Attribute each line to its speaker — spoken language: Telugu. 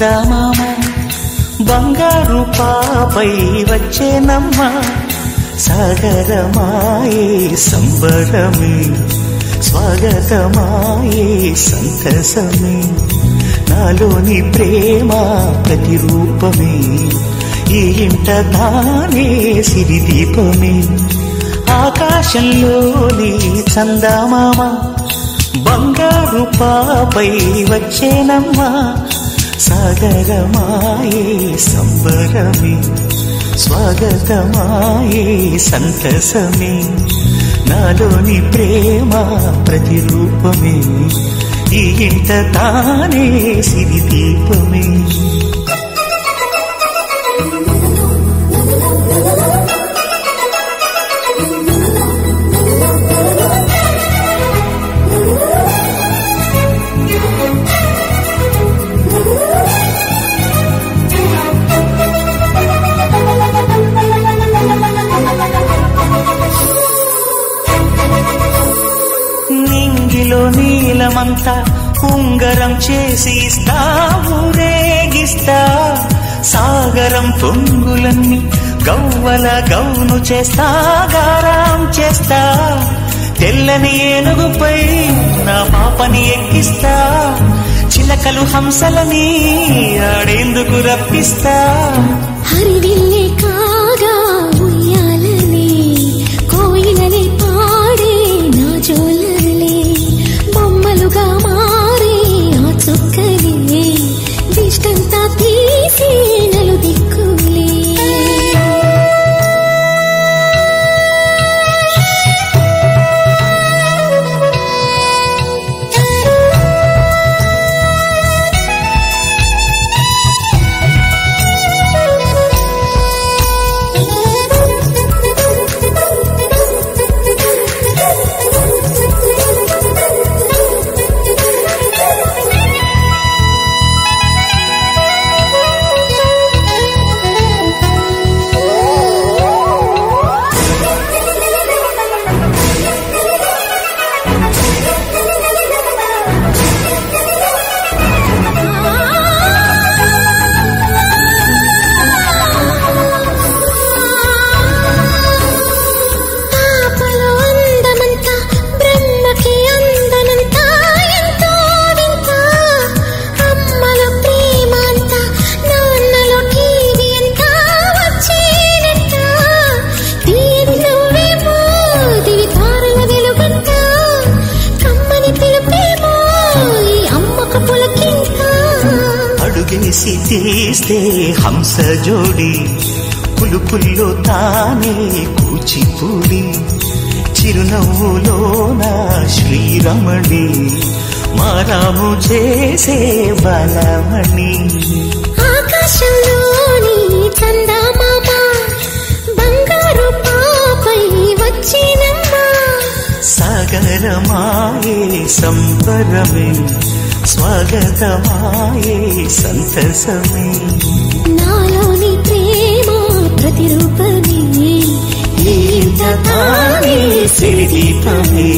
Speaker 1: చందమామ బంగారు పాపై వచ్చేనమ్మ సాగరమాయే సంబరమే స్వాగతమాయే సంతసమే నాలోని ప్రేమ ప్రతిరూపమే ఈ ఇంట తానే సిరిదీపమే ఆకాశంలోని చందమామ బంగారు పాపై వచ్చేనమ్మా సాగరమాయే సంబరమే స్వాగతమాయే సంతసమే నాలోని ప్రేమ ప్రతిరూపమే ఈ ఇంట తానే సిరిదీపమే నింగిలో నీలమంతా ఉంగరం చేసి ఇస్తా ఊరేగిస్తా సాగరం పొంగులన్నీ గవ్వల గౌను చేస్తా గారం చేస్తా తెల్లని ఏనుగుపై నా పాపని ఎక్కిస్తా చిలకలు హంసలని ఆడేందుకు రప్పిస్తా
Speaker 2: హరివిల్లే కాగా ఉయ్యాలనే కోయిలనే పాడే నా జోలలే బొమ్మలుగా మారే ఆ చుక్కలే దిష్టంతా తీసి నలు దిక్కులే
Speaker 1: అడుగేసి తీస్తే హంస జోడి పులుపుల్లో తానే కూచిపూడి చిరునవ్వులోన శ్రీరమణి మారాము చేసే బలమణి
Speaker 2: ఆకాశంలోని చందమామ బంగారు పాపై వచ్చినమ్మా
Speaker 1: సాగరమాయే సంబరమే స్వాగతమాయే సంతసమే
Speaker 2: నాలోని ప్రేమ ప్రతిరూపమే
Speaker 1: ఈ ఇంట తానే సిరిదీపమే